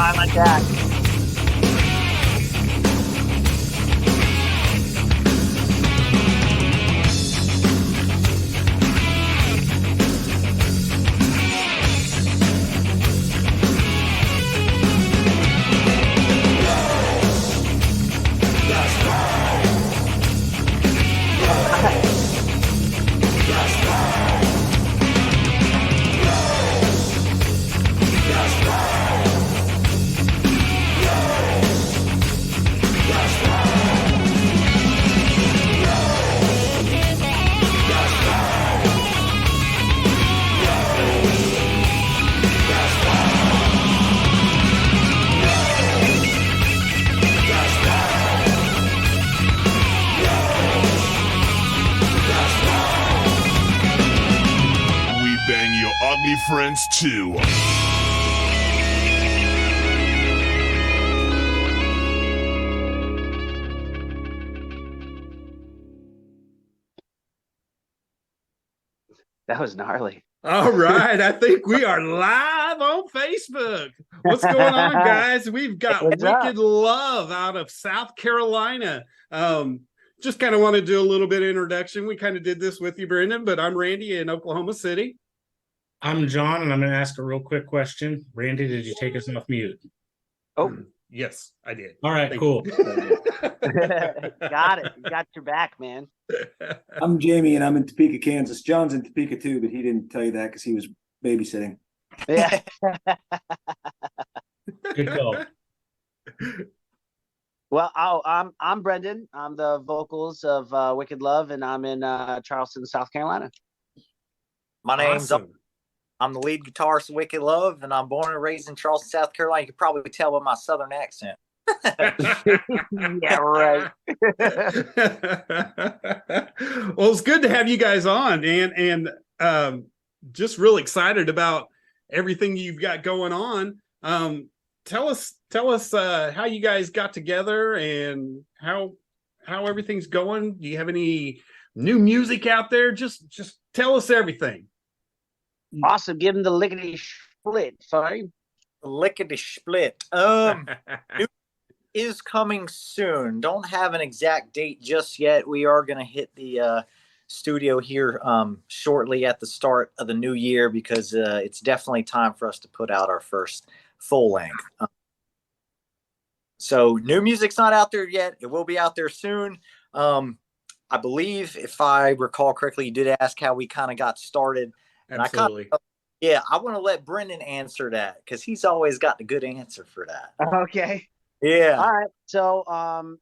I like that. We bang your ugly friends too. That was gnarly. All right, I think we are live on Facebook. What's going on, guys? We've got What's up? Wicked Love out of South Carolina. Just kind of want to do a little bit of introduction. We kind of did this with you, Brendan, but I'm Randy in Oklahoma City. I'm John, and I'm going to ask a real quick question. Randy, did you take us off mute? Oh, Yes, I did. All right, Thank cool. got it. You got your back, man. I'm Jamie, and I'm in Topeka, Kansas. John's in Topeka too, but he didn't tell you that because he was babysitting. Yeah. Good call. Well, I'm Brendan. I'm the vocals of Wicked Love, and I'm in Charleston, South Carolina. My name's Awesome. I'm the lead guitarist of Wicked Love, and I'm born and raised in Charleston, South Carolina. You can probably tell by my southern accent. Yeah, right. Well, it's good to have you guys on, and just real excited about everything you've got going on. Tell us how you guys got together and how everything's going. Do you have any new music out there? Just tell us everything. Awesome. Give him the lickety split. Sorry. Lickety split. Is coming soon. Don't have an exact date just yet. We are going to hit the studio here shortly at the start of the new year because it's definitely time for us to put out our first full length. So new music's not out there yet. It will be out there soon. I believe, if I recall correctly, you did ask how we kind of got started. And Absolutely. I want to let Brendan answer that because he's always got the good answer for that. Okay. Yeah. All right. So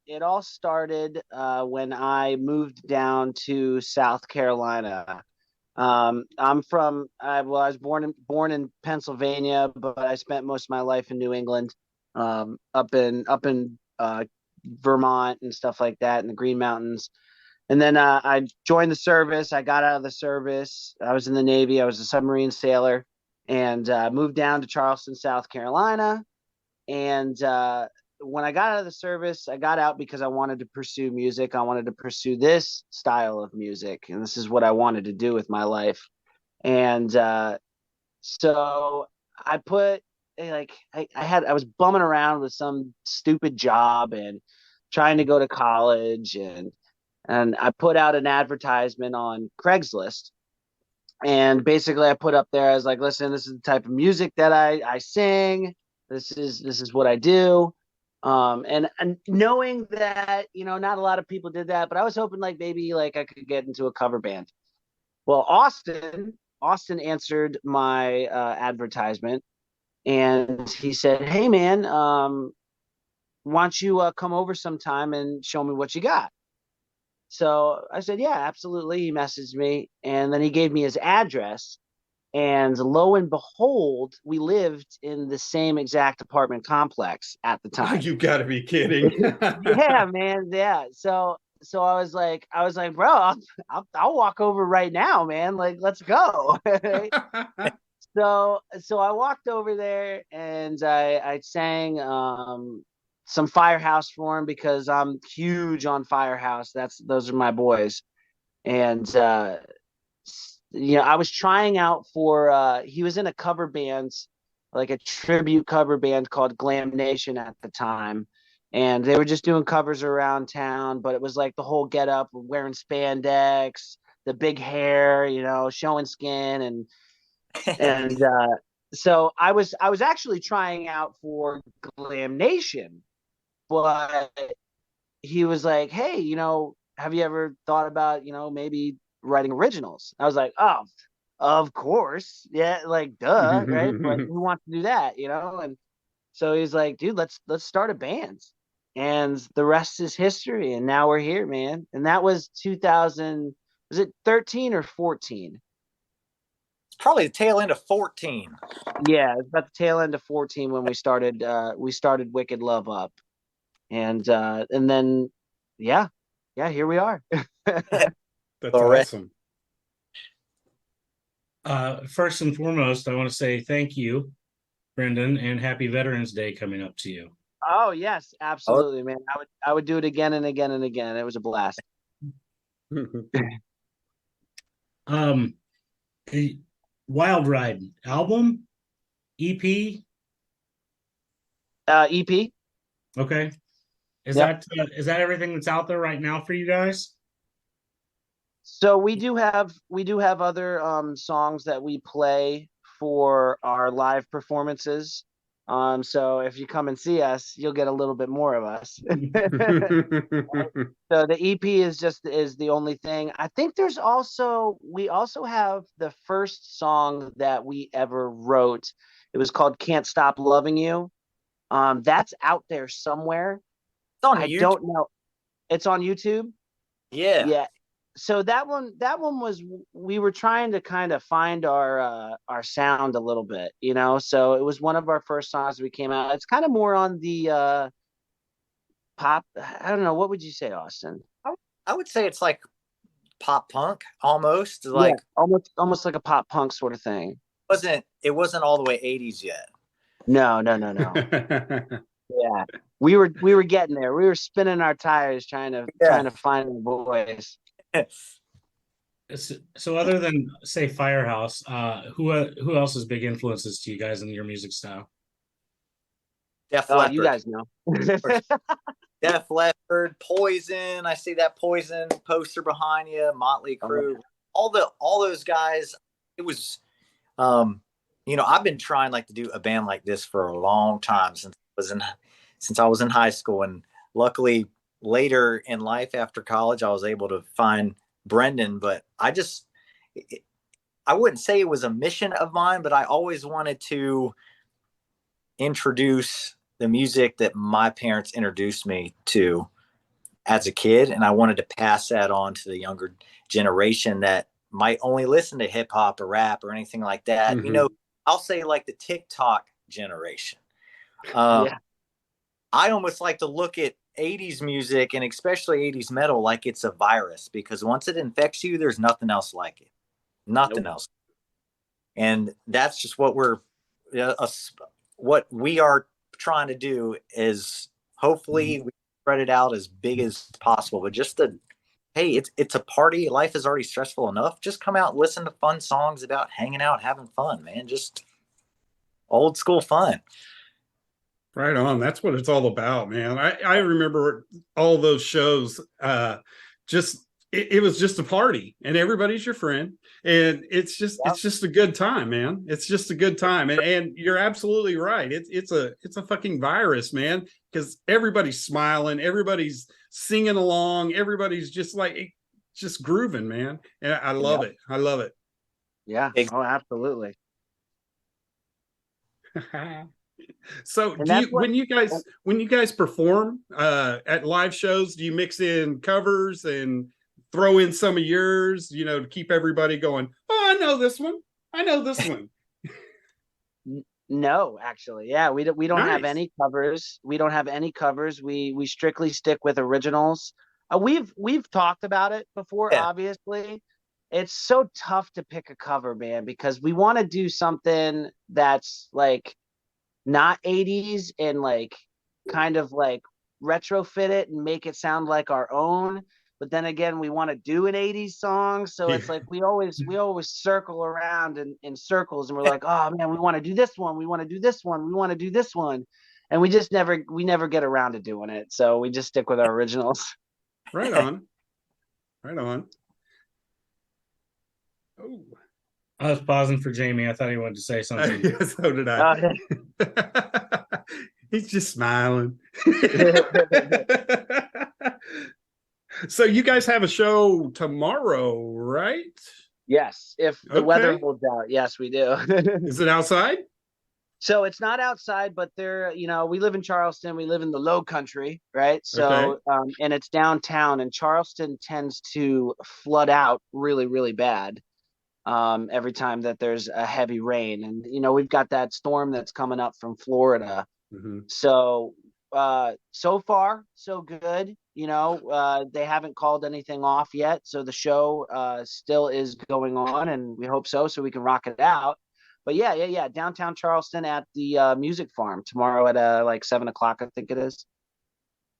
it all started when I moved down to South Carolina. I was born in Pennsylvania, but I spent most of my life in New England, up in Vermont and stuff like that in the Green Mountains. And then I joined the service. I got out of the service. I was in the Navy. I was a submarine sailor, and moved down to Charleston, South Carolina. And when I got out of the service, I got out because I wanted to pursue music. I wanted to pursue this style of music, and this is what I wanted to do with my life. And so I put I was bumming around with some stupid job and trying to go to college, and I put out an advertisement on Craigslist. And basically I put up there, I was like, listen, this is the type of music that I sing. This is what I do. And knowing that, not a lot of people did that, but I was hoping maybe I could get into a cover band. Well, Austin answered my advertisement, and he said, hey man, why don't you come over sometime and show me what you got? So I said, yeah, absolutely. He messaged me, and then he gave me his address. And lo and behold, we lived in the same exact apartment complex at the time. You got to be kidding. Yeah, man. Yeah. So I was like, bro, I'll walk over right now, man. Let's go. So I walked over there, and I sang some Firehouse for him because I'm huge on Firehouse. Those are my boys. And I was trying out for he was in a cover band like a tribute cover band called Glam Nation at the time. And they were just doing covers around town, but it was like the whole get up, wearing spandex, the big hair, showing skin, and so I was actually trying out for Glam Nation, but he was like, "Hey, have you ever thought about, maybe writing originals?" I was like, "Oh, of course, yeah, like duh, right? But who wants to do that, And so he's like, "Dude, let's start a band," and the rest is history. And now we're here, man. And that was 2000. Was it 13 or 14? It's probably the tail end of 14. Yeah, it's about the tail end of 14 when we started. We started Wicked Love Up, and then yeah, here we are. That's All right. awesome. First and foremost, I want to say thank you, Brendan, and happy Veterans Day coming up to you. Oh yes, absolutely, man. I would do it again and again and again. It was a blast. The Wild Ride album, EP, EP. okay. Is Yep. that everything that's out there right now for you guys? So we do have other songs that we play for our live performances. So if you come and see us, you'll get a little bit more of us. So the EP is the only thing. I think we also have the first song that we ever wrote. It was called Can't Stop Loving You. That's out there somewhere. It's on I YouTube. don't know. It's on YouTube. Yeah. Yeah. So that one was, we were trying to kind of find our sound a little bit, So it was one of our first songs we came out. It's kind of more on the pop. I don't know, what would you say, Austin? I would say it's like pop punk almost. Yeah, Like almost like a pop punk sort of thing. it wasn't all the way 80s yet. No, no, no, no. Yeah. We were getting there. We were spinning our tires trying to find the voice. So other than say Firehouse, who else is big influences to you guys in your music style? Def Oh, Leppard. you guys know. Def Leppard, Poison. I see that Poison poster behind you. Motley Crue. All those guys. It was, I've been trying to do a band like this for a long time since I was in high school, and luckily later in life after college I was able to find Brendan. But I wouldn't say it was a mission of mine, but I always wanted to introduce the music that my parents introduced me to as a kid, and I wanted to pass that on to the younger generation that might only listen to hip hop or rap or anything like that. Mm-hmm. I'll say like the TikTok generation. Yeah. I almost like to look at 80s music, and especially 80s metal, like it's a virus, because once it infects you, there's nothing else like it. Nothing else. And that's just what what we are trying to do, is hopefully we spread it out as big as possible. But just hey, it's a party. Life is already stressful enough. Just come out and listen to fun songs about hanging out, having fun, man. Just old school fun. Right on. That's what it's all about, man. I remember all those shows. It was just a party, and everybody's your friend, and it's just a good time, man. It's just a good time, and you're absolutely right. It's a fucking virus, man, because everybody's smiling, everybody's singing along, everybody's just grooving, man. And I love it. I love it. Yeah. Oh, absolutely. So when you guys perform at live shows, do you mix in covers and throw in some of yours, to keep everybody going, oh, I know this one? No, actually. Yeah, we don't have any covers. We don't have any covers. We strictly stick with originals. We've talked about it before, obviously. It's so tough to pick a cover, man, because we want to do something that's like not 80s and like kind of like retrofit it and make it sound like our own, but then again, we want to do an 80s song. So it's like we always circle around in circles, and we're like, oh man, we want to do this one, we want to do this one, we want to do this one. And we just never get around to doing it. So we just stick with our originals. Right on. Right on. Oh. I was pausing for Jamie. I thought he wanted to say something. So did I. He's just smiling. So you guys have a show tomorrow, right? Yes, if the weather holds out. Yes, we do. Is it outside? So it's not outside, but we live in Charleston. We live in the Low Country, right? So, and it's downtown, and Charleston tends to flood out really, really bad every time that there's a heavy rain. And, we've got that storm that's coming up from Florida. Mm-hmm. So, so far, so good. They haven't called anything off yet. So the show still is going on, and we hope so we can rock it out. But yeah. Downtown Charleston at the Music Farm tomorrow at like 7:00, I think it is.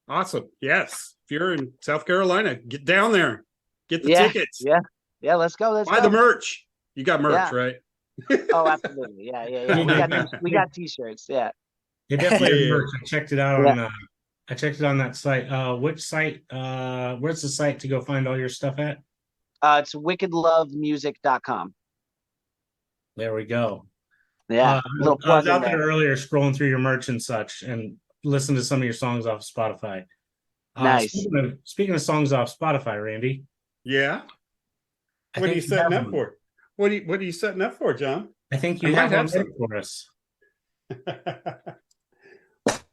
Awesome. Yes. If you're in South Carolina, get down there. Get the tickets. Yeah. Let's go. Buy the merch. You got merch, right? Oh, absolutely. Yeah. We got t-shirts. Yeah. It definitely merch. I checked it out on. I checked it on that site. Which site? Where's the site to go find all your stuff at? It's wickedlovemusic.com. There we go. Yeah. I was out there earlier scrolling through your merch and such and listening to some of your songs off Spotify. Nice. Speaking of songs off Spotify, Randy. Yeah. What are you setting up for? What are you setting up for, John? I think you have something for us.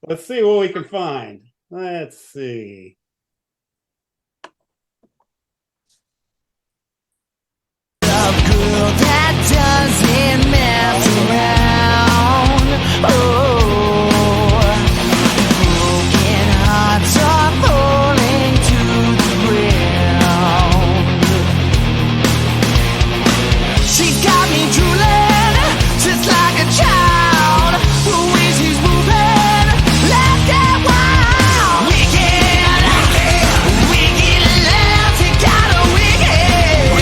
Let's see what we can find. Let's see. That doesn't mess around. Oh, broken hearts are falling to the ground. She's got me drooling, just like a child. The way she's moving, let's get wild. Wicked love, you got a wicked.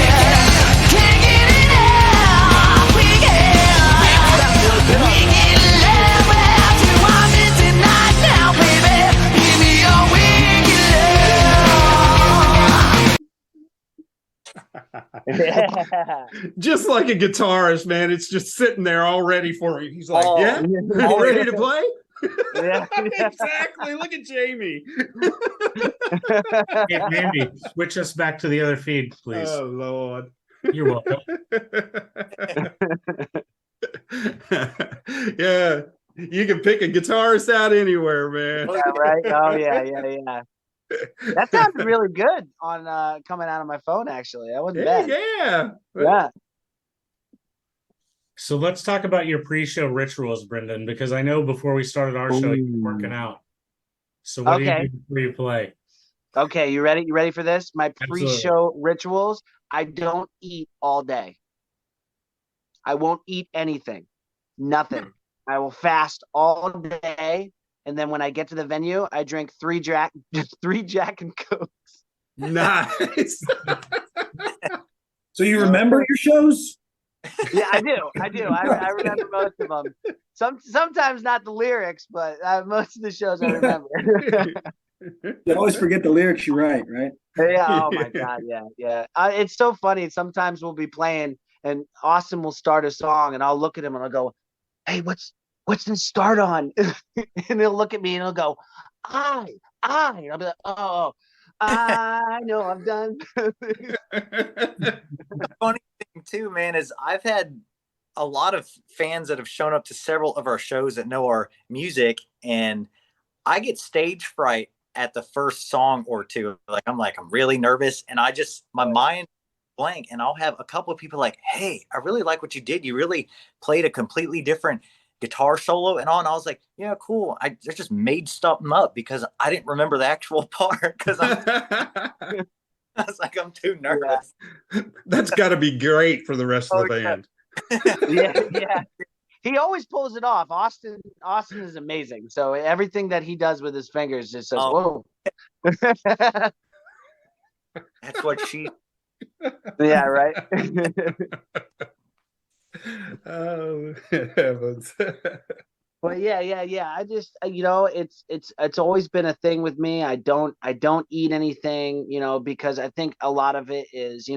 Can't get enough. Wicked love, well, you want it tonight now, baby. Give me your wicked love. Just like a guitarist, man. It's just sitting there all ready for you. He's like, yeah, you ready to play? Yeah. Exactly. Look at Jamie. Hey, Randy, switch us back to the other feed, please. Oh, Lord. You're welcome. Yeah. You can pick a guitarist out anywhere, man. Yeah, right. Oh yeah. That sounded really good on coming out of my phone. Actually, that wasn't bad. Yeah. So let's talk about your pre-show rituals, Brendan, because I know before we started our show, you were working out. So what do you do before you play? Okay, you ready? You ready for this? My pre-show rituals. I don't eat all day. I won't eat anything. Nothing. I will fast all day. And then when I get to the venue, I drink three Jack and Cokes. Nice. So you remember your shows? Yeah, I do. I remember most of them. Sometimes not the lyrics, but most of the shows I remember. You always forget the lyrics you write, right? Yeah. Oh my God. Yeah. It's so funny. Sometimes we'll be playing, and Austin will start a song, and I'll look at him and I'll go, "Hey, what's this start on?" And he'll look at me and he'll go, "I." And I'll be like, "Oh, I know I'm done." Funny thing too, man, is I've had a lot of fans that have shown up to several of our shows that know our music, and I get stage fright at the first song or two. I'm really nervous, and my mind blank, and I'll have a couple of people like, "Hey, I really like what you did. You really played a completely different guitar solo and all." And I was like, "Yeah, cool." I just made something up because I didn't remember the actual part because I was like, I'm too nervous. Yeah. That's got to be great for the rest of the band. Yeah. He always pulls it off. Austin is amazing. So everything that he does with his fingers just says, "Whoa." That's what she. Yeah, right. Oh heavens. But yeah. I just it's always been a thing with me. I don't eat anything, because I think a lot of it is,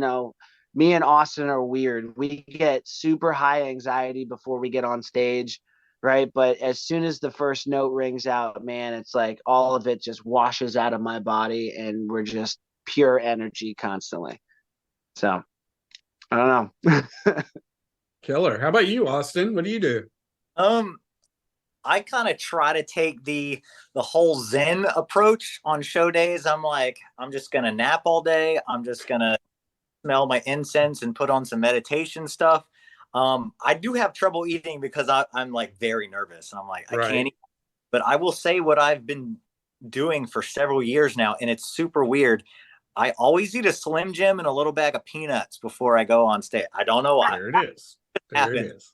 me and Austin are weird. We get super high anxiety before we get on stage, right? But as soon as the first note rings out, man, it's like all of it just washes out of my body and we're just pure energy constantly. So, I don't know. Killer. How about you, Austin? What do you do? Um, I kind of try to take the whole Zen approach on show days. I'm like, I'm just gonna nap all day. I'm just gonna smell my incense and put on some meditation stuff. I do have trouble eating because I'm like very nervous. I'm like, I can't Right. eat. But I will say what I've been doing for several years now, and it's super weird. I always eat a Slim Jim and a little bag of peanuts before I go on stage. I don't know why. There it is. There it is.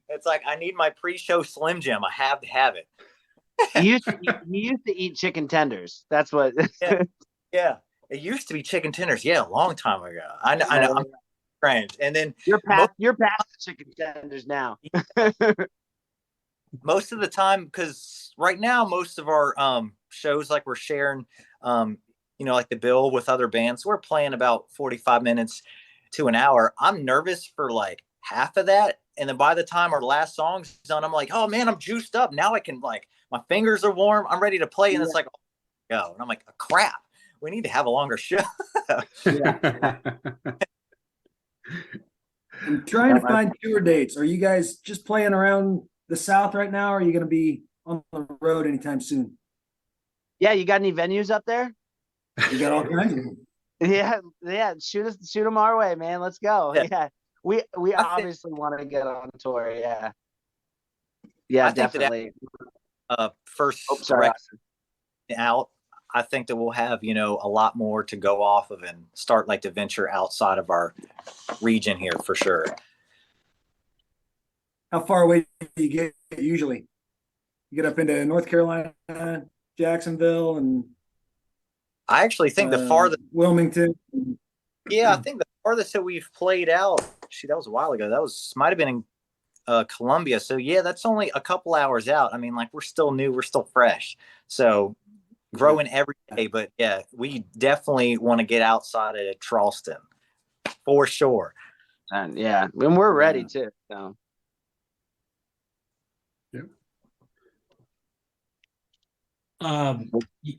It's like I need my pre-show Slim Jim. I have to have it. You used to eat chicken tenders. That's what. Yeah, yeah. It used to be chicken tenders. Yeah, a long time ago. I know. I'm strange. And then You're past the chicken tenders now. most of the time, because right now most of our shows, like we're sharing, like the bill with other bands, we're playing about 45 minutes to an hour. I'm nervous for like half of that, and then by the time our last song's done, I'm like, oh man, I'm juiced up now. I can, like, my fingers are warm, I'm ready to play, and it's like, oh, go. And I'm like, oh, crap, we need to have a longer show. I'm trying to find tour dates. Are you guys just playing around the South right now? Or are you going to be on the road anytime soon? Yeah, you got any venues up there? You got all kinds of them. Yeah. Shoot them our way, man. Let's go. Yeah. Yeah. We obviously want to get on tour. Yeah. Yeah, I think definitely. First Sorry. out, I think that we'll have, a lot more to go off of and start like to venture outside of our region here for sure. How far away do you get usually? You get up into North Carolina, Jacksonville, and I actually think the farthest, Wilmington. I think the farthest that we've played out, that was a while ago. That might have been in Columbia. So yeah, that's only a couple hours out. I mean, like, we're still new, we're still fresh. So growing every day, but yeah, we definitely want to get outside of Charleston for sure. And yeah, when we're ready too. So.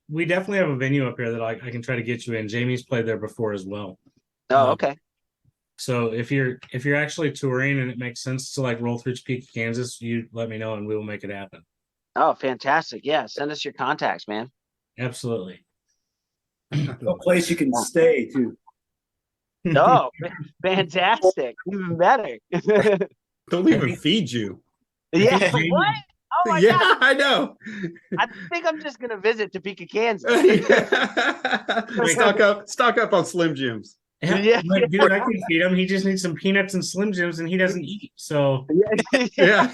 We definitely have a venue up here that I can try to get you in. Jamie's played there before as well. Oh, okay. So if you're actually touring and it makes sense to like roll through Topeka, Kansas, you let me know and we will make it happen. Oh, fantastic. Yeah, send us your contacts, man. Absolutely. A place you can stay too. Oh, fantastic. Even better. They'll even feed you. Yeah. What? Oh my Yeah, God. I know. I think I'm just gonna visit Topeka, Kansas. Stock up on Slim Jims. Yeah. Like, dude, I can feed him. He just needs some peanuts and Slim Jims, and he doesn't eat. So Yeah.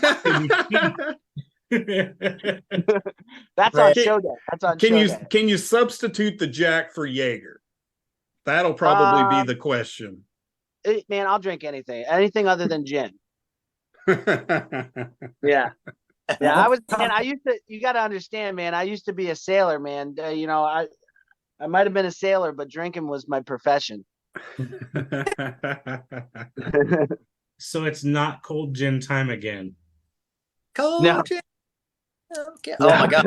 That's on show day. That's on show day. Can you substitute the Jack for Jaeger? That'll probably be the question. Man, I'll drink anything other than gin. Yeah. Yeah, I used to, you got to understand, man, I used to be a sailor, man. I might have been a sailor, but drinking was my profession. So it's not cold gin time again. Cold No. gin. Okay. Oh my God.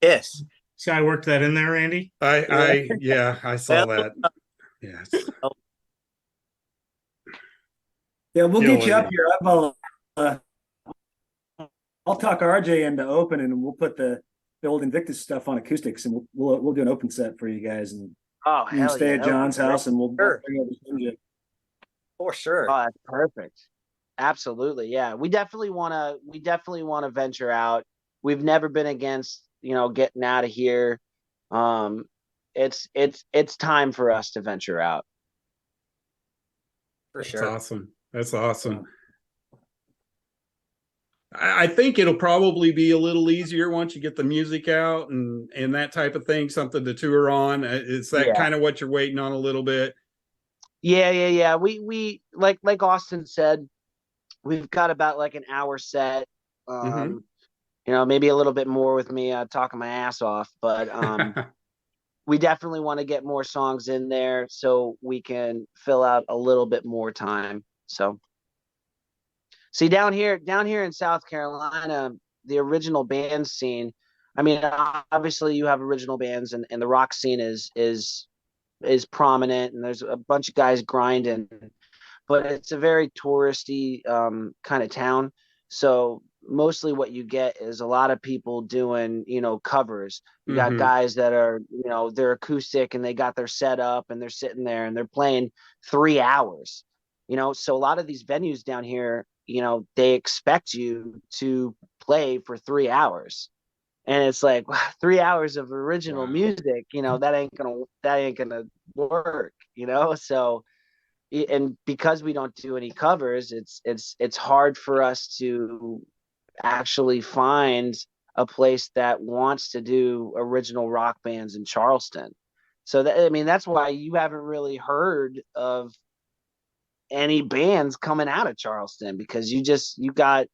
Yes. See, I worked that in there, Randy. I saw that. Yes. Yeah, we'll get you up here. I'll talk RJ into opening, and we'll put the old Invictus stuff on acoustics, and we'll do an open set for you guys, and Oh, you can hell stay yeah. at John's house, and we'll Sure. bring over some gin. For sure. Oh, that's perfect. Absolutely. Yeah. We definitely want to venture out. We've never been against, getting out of here. It's time for us to venture out. For That's sure. awesome. That's awesome. I think it'll probably be a little easier once you get the music out and that type of thing, something to tour on. Is that kind of what you're waiting on a little bit? Yeah. We like Austin said, we've got about like an hour set. Mm-hmm. You know, maybe a little bit more with me talking my ass off, but we definitely want to get more songs in there so we can fill out a little bit more time. So see, down here in South Carolina, the original band scene, I mean, obviously you have original bands, and the rock scene is prominent, and there's a bunch of guys grinding, but it's a very touristy kind of town. So mostly what you get is a lot of people doing, you know, covers. You got Mm-hmm. guys that are, you know, they're acoustic and they got their setup and they're sitting there and they're playing 3 hours, you know. So a lot of these venues down here, you know, they expect you to play for 3 hours. And it's like 3 hours of original Wow. music, you know, that ain't gonna work, you know. So and because we don't do any covers, it's hard for us to actually find a place that wants to do original rock bands in Charleston. So that, I mean, that's why you haven't really heard of any bands coming out of Charleston, because you got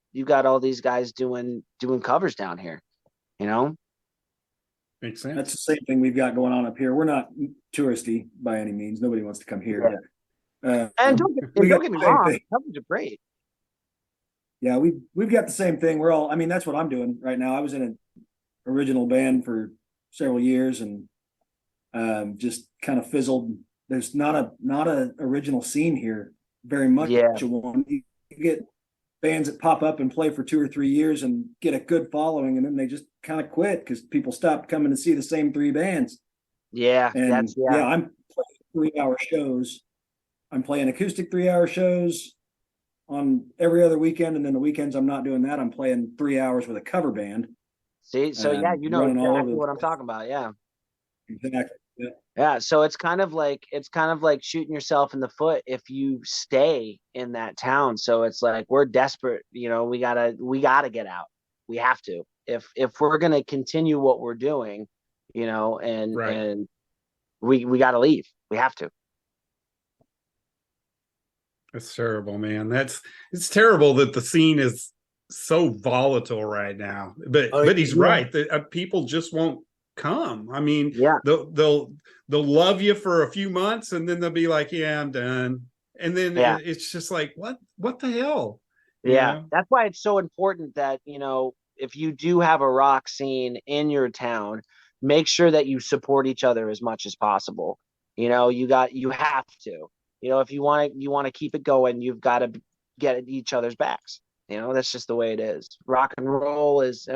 all these guys doing covers down here, you know. Makes sense. That's the same thing we've got going on up here. We're not touristy by any means. Nobody wants to come here. And we got don't get me the same wrong, thing. covers are great. Yeah, we've got the same thing. We're all, I mean, that's what I'm doing right now. I was in an original band for several years and just kind of fizzled. There's not a original scene here very much. Yeah. You get bands that pop up and play for 2 or 3 years and get a good following, and then they just kind of quit because people stop coming to see the same 3 bands. Yeah, And I'm playing 3-hour shows. I'm playing acoustic 3-hour shows on every other weekend, and then the weekends I'm not doing that. I'm playing 3 hours with a cover band. See, so yeah, you know running all over exactly the what I'm place. talking about. Yeah. Exactly. Yeah. Yeah, so it's kind of like shooting yourself in the foot if you stay in that town. So it's like we're desperate, you know, we gotta get out. We have to. If we're gonna continue what we're doing, you know, Right. and we gotta leave. We have to. That's terrible, man. It's terrible that the scene is so volatile right now. But he's right. The, people just won't come. I mean, Yeah. they'll love you for a few months and then they'll be like, yeah, I'm done. And then it's just like, what the hell? Yeah, that's why it's so important that, you know, if you do have a rock scene in your town, make sure that you support each other as much as possible. You know, you have to. You know, if you want to keep it going, you've got to get at each other's backs. You know, that's just the way it is. Rock and roll is,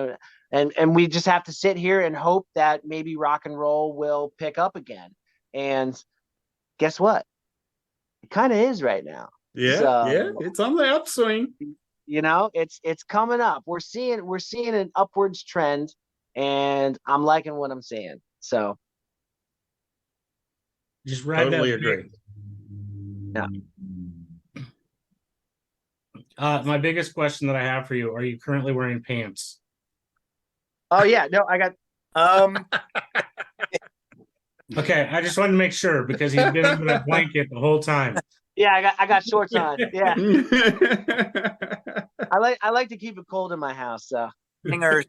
and we just have to sit here and hope that maybe rock and roll will pick up again. And guess what? It kind of is right now. Yeah, it's on the upswing. You know, it's coming up. We're seeing an upwards trend, and I'm liking what I'm seeing. So just ride totally that agree. Yeah. My biggest question that I have for you: are you currently wearing pants? Oh yeah, no, I got. Okay, I just wanted to make sure because he's been under that blanket the whole time. Yeah, I got shorts on. Yeah. I like to keep it cold in my house. So Hangers.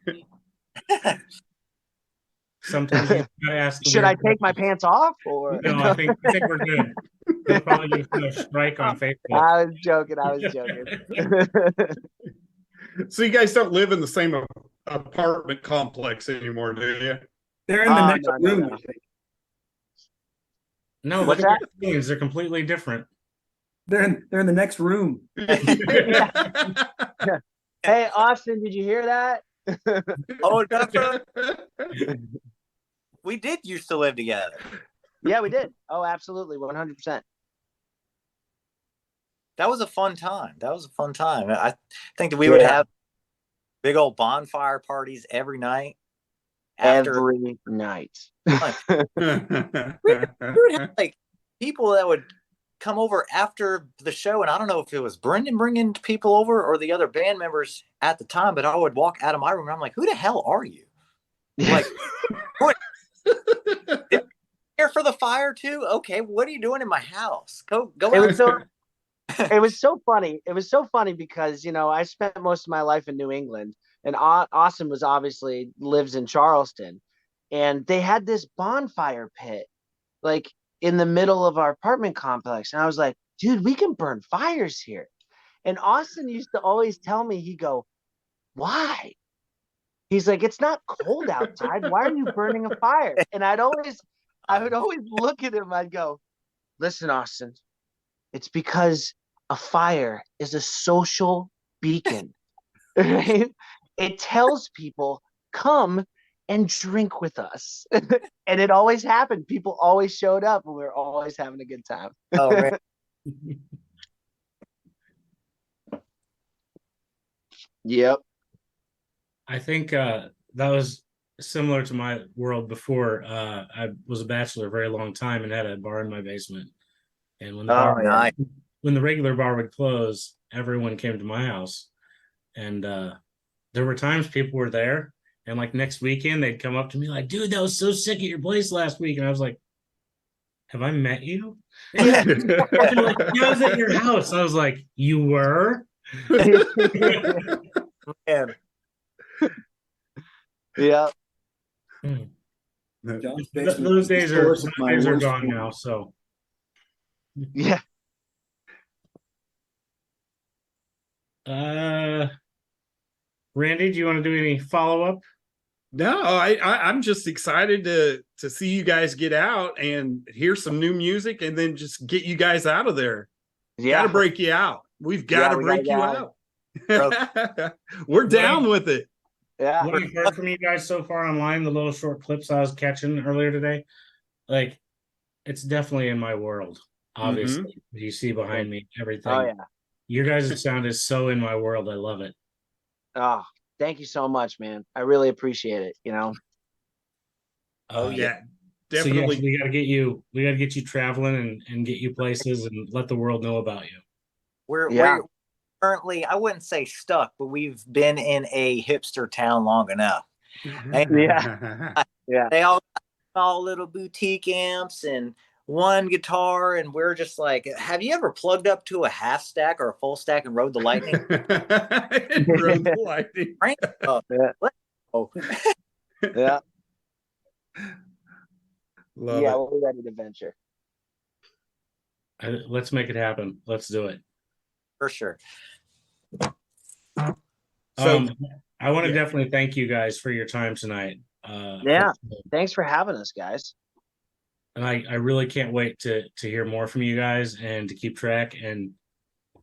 Sometimes you gotta ask. Should I take my pants off or? No, I think we're good. We'll probably just put a strike on Facebook. I was joking. So you guys don't live in the same apartment complex anymore, do you? They're in the next room. No. No, What's look at their names. They're completely different. They're in the next room. Hey, Austin, did you hear that? Oh, definitely. We did used to live together. Yeah, we did. Oh, absolutely, 100%. That was a fun time. I think that we would have big old bonfire parties every night. Every night. We would have like people that would come over after the show, and I don't know if it was Brendan bringing people over or the other band members at the time, but I would walk out of my room and I'm like, who the hell are you? Like, what? Here for the fire too? Okay, what are you doing in my house? Go It out. was so it was so funny. It was so funny because, you know, I spent most of my life in New England, and Austin was obviously lives in Charleston, and they had this bonfire pit like in the middle of our apartment complex. And I was like, dude, we can burn fires here. And Austin used to always tell me, he go, why? He's like, it's not cold outside. Why are you burning a fire? And I would always look at him. I'd go, listen, Austin, it's because a fire is a social beacon, right? It tells people, come and drink with us. And it always happened. People always showed up and we were always having a good time. Oh, right. Yep. I think that was similar to my world before. I was a bachelor a very long time and had a bar in my basement. And when Nice. when the regular bar would close, everyone came to my house. And there were times people were there, and like next weekend they'd come up to me like, dude, that was so sick at your place last week. And I was like, have I met you? Yeah. They're like, yeah, I was at your house. I was like, you were? Man. Yeah. John's Those basement days is the are source of my worst gone fear. now. So Yeah. Randy, do you want to do any follow-up? No, I'm just excited to see you guys get out and hear some new music, and then just get you guys out of there. Yeah. Got to break you out. We've got to we break you gotta out. We're down with it. Yeah. What I've heard from you guys so far online, the little short clips I was catching earlier today, like it's definitely in my world. Obviously, you see behind me everything. Oh, yeah. Your guys' sound is so in my world. I love it. Oh, thank you so much, man. I really appreciate it. You know? Oh, yeah. Definitely. So yes, we gotta get you traveling and get you places and let the world know about you. We're currently, I wouldn't say stuck, but we've been in a hipster town long enough. Yeah. Yeah. They all got small little boutique amps and one guitar, and we're just like, have you ever plugged up to a half stack or a full stack and rode the lightning? Rode the lightning. Crank it up. Yeah. Let's go. Yeah. Love Yeah. it. We're ready to venture. Let's make it happen. Let's do it. For sure. So I want to yeah. definitely thank you guys for your time tonight. Yeah. Thanks for having us, guys. And I really can't wait to hear more from you guys and to keep track. And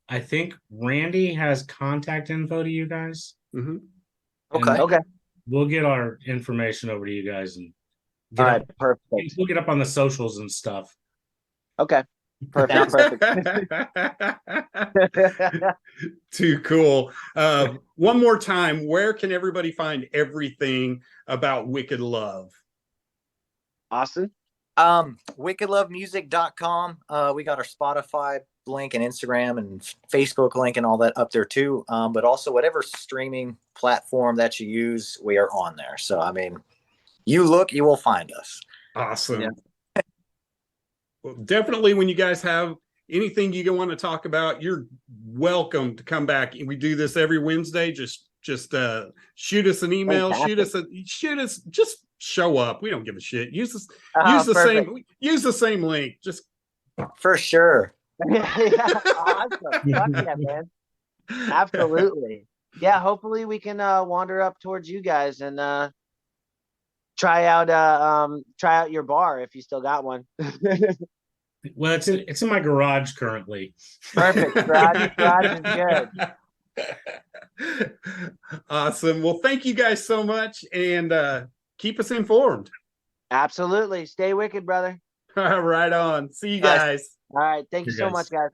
I think Randy has contact info to you guys. Mhm. Okay. And Okay. we'll get our information over to you guys and All right. Perfect. we'll get up on the socials and stuff. Okay. Perfect. Perfect. Too cool. One more time, where can everybody find everything about Wicked Love? Austin? wickedlovemusic.com. We got our Spotify link and Instagram and Facebook link and all that up there too. But also whatever streaming platform that you use, we are on there. So, I mean, you look, you will find us. Awesome. Yeah. Well, definitely when you guys have anything you want to talk about, you're welcome to come back. We do this every Wednesday. Just shoot us an email, just show up. We don't give a shit. Use the same link. Just For sure. Yeah, awesome. Fuck yeah, man. Absolutely. Yeah, hopefully we can wander up towards you guys and try out your bar if you still got one. Well, it's in my garage currently. Perfect. Garage is good. Awesome. Well, thank you guys so much, and keep us informed. Absolutely. Stay wicked, brother. Right on. See you guys. All right. Thank you so much, guys.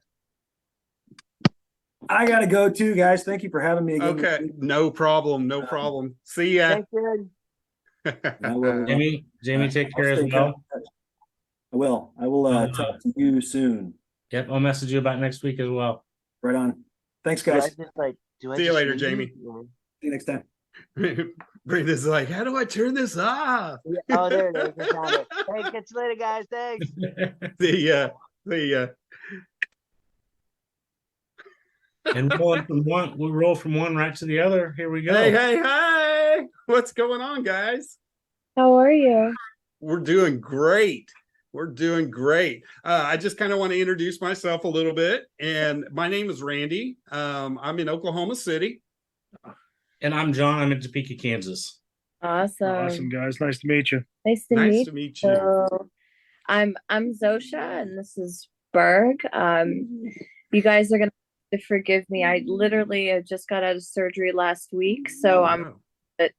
I gotta go too, guys. Thank you for having me again. Okay. No problem. No problem. See ya. Thanks, dude. I will, Jamie, take care I'll as stay well. I will. I will talk to you soon. Yep, I'll message you about next week as well. Right on. Thanks, Do I guys. See just like? Do I See you just later, leave Jamie. Or- you next time. Brenda's like, how do I turn this off? Yeah, oh, there it is. I found it. Hey, catch you later, guys. Thanks. The And we roll from one right to the other. Here we go. hey, what's going on, guys? How are you? We're doing great. We're doing great. I just kind of want to introduce myself a little bit. And my name is Randy. I'm in Oklahoma City. And I'm John. I'm in Topeka, Kansas. Awesome. Guys. Nice to meet you. Nice to Nice meet to meet you. you. So, I'm Zosha and this is Berg. You guys are gonna have to forgive me. I literally just got out of surgery last week, so I'm a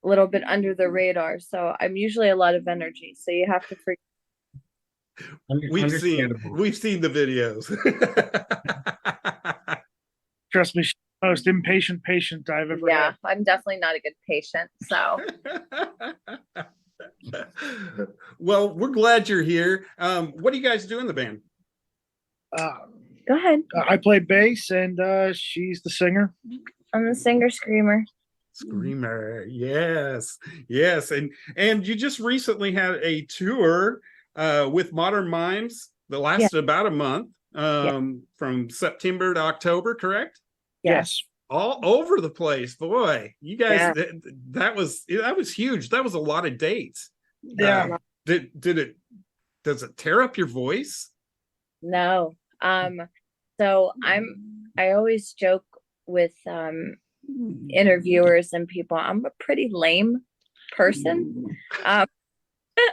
little bit under the radar. So I'm usually a lot of energy. So you have to forgive. We've seen the videos. Trust me, she's the most impatient patient I've ever Yeah, had. I'm definitely not a good patient. So Well, we're glad you're here. What do you guys do in the band? go ahead. I play bass, and she's the singer. I'm the singer screamer. Screamer, yes, and you just recently had a tour with Modern Mimes that lasted about a month, from September to October, correct? Yes. All over the place, boy. You guys, that was huge. That was a lot of dates. Yeah. Does it tear up your voice? No. So I always joke with interviewers and people, I'm a pretty lame person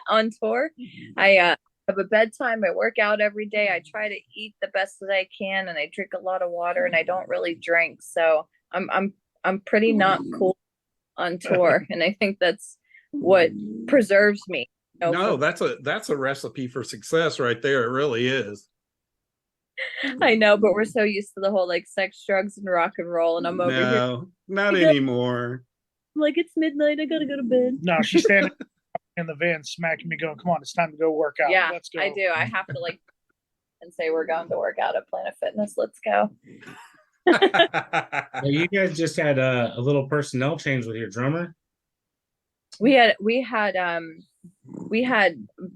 on tour. I have a bedtime, I work out every day, I try to eat the best that I can, and I drink a lot of water, and I don't really drink. So I'm pretty not cool on tour, and I think that's what preserves me. No, that's a recipe for success right there. It really is. I know, but we're so used to the whole like sex, drugs, and rock and roll, and I'm over here. No, not anymore. I'm like, it's midnight, I gotta go to bed. No, she's standing in the van, smacking me, going, "Come on, it's time to go work out. Yeah, Let's go." I do. I have to like and say we're going to work out at Planet Fitness. Let's go. Well, you guys just had a little personnel change with your drummer. We had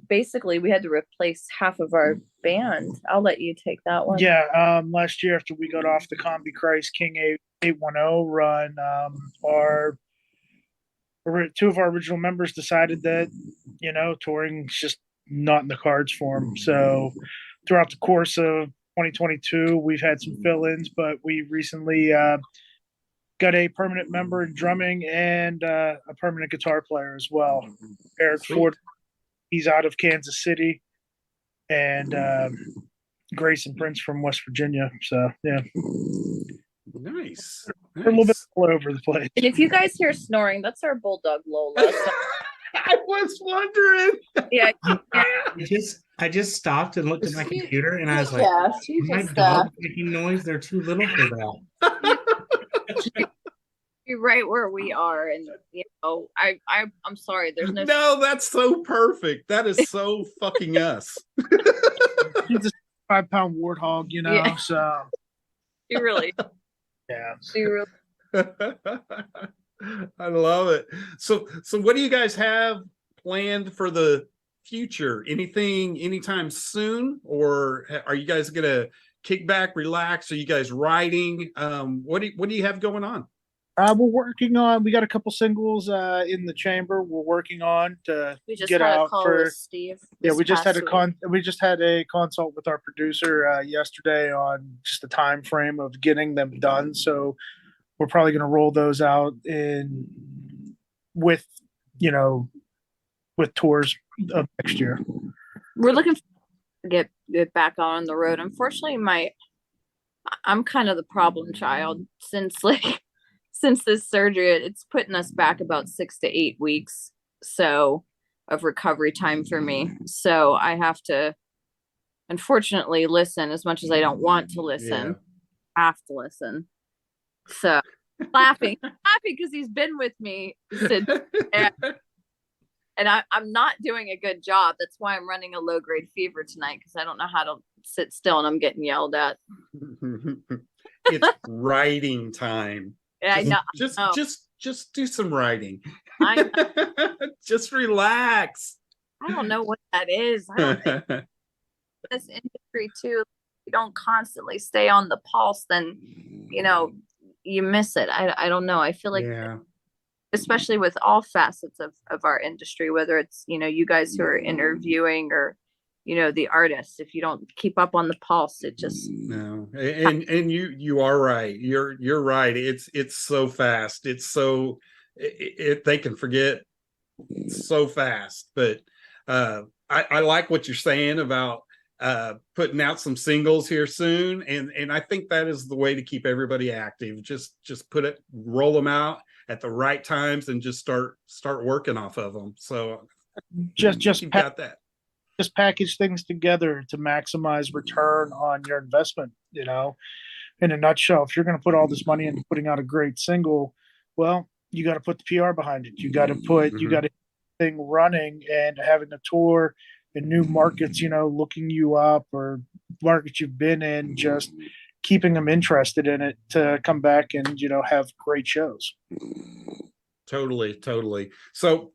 basically we had to replace half of our band. I'll let you take that one. Yeah. Last year, after we got off the Combi Christ King 810 run, two of our original members decided that touring's just not in the cards for them. So throughout the course of 2022, we've had some fill-ins, but we recently got a permanent member in drumming and a permanent guitar player as well. Eric Ford, he's out of Kansas City, and Grayson Prince from West Virginia. So yeah, Nice. we're a little bit all over the place. And if you guys hear snoring, that's our bulldog Lola. So, I was wondering. yeah, I just stopped and looked at my computer, and I was like, yeah, she "My just dog making noise. They're too little for that." be right where we are, and I'm sorry. There's no. No, that's so perfect. That is so fucking us. He's a 5-pound warthog, Yeah. So She really. yeah. She really. I love it. So what do you guys have planned for the future? Anything anytime soon, or are you guys gonna kick back, relax? Are you guys writing? What do you have going on? We're working on. We got a couple singles in the chamber. We're working on to We just get had out a call for. with Steve. Yeah, this we just had past a week. we just had a consult with our producer yesterday on just the time frame of getting them done. So we're probably going to roll those out with tours of next year. We're looking to get back on the road. Unfortunately, I'm kind of the problem child since this surgery. It's putting us back about 6 to 8 weeks of recovery time for me. So I have to, unfortunately, listen as much as I don't want to listen. I have to listen. So laughing because he's been with me since. And I'm not doing a good job. That's why I'm running a low grade fever tonight, because I don't know how to sit still and I'm getting yelled at. It's writing time. Yeah, I Just, know. just do some writing. I Just relax. I don't know what that is. I don't this industry too. You don't constantly stay on the pulse, then you miss it. I don't know. I feel like Yeah. especially with all facets of our industry, whether it's you guys who are interviewing or the artists, if you don't keep up on the pulse, it just No. And you are right. You're right. It's so fast. It's so they can forget so fast. But I like what you're saying about putting out some singles here soon, and I think that is the way to keep everybody active. Just roll them out at the right times and just start working off of them. So just you've got that. Just package things together to maximize return on your investment. In a nutshell, if you're going to put all this money into putting out a great single, well, you got to put the PR behind it. You got to you got to thing running and having a tour in new markets, looking you up, or markets you've been in, just keeping them interested in it to come back and, have great shows. Totally. So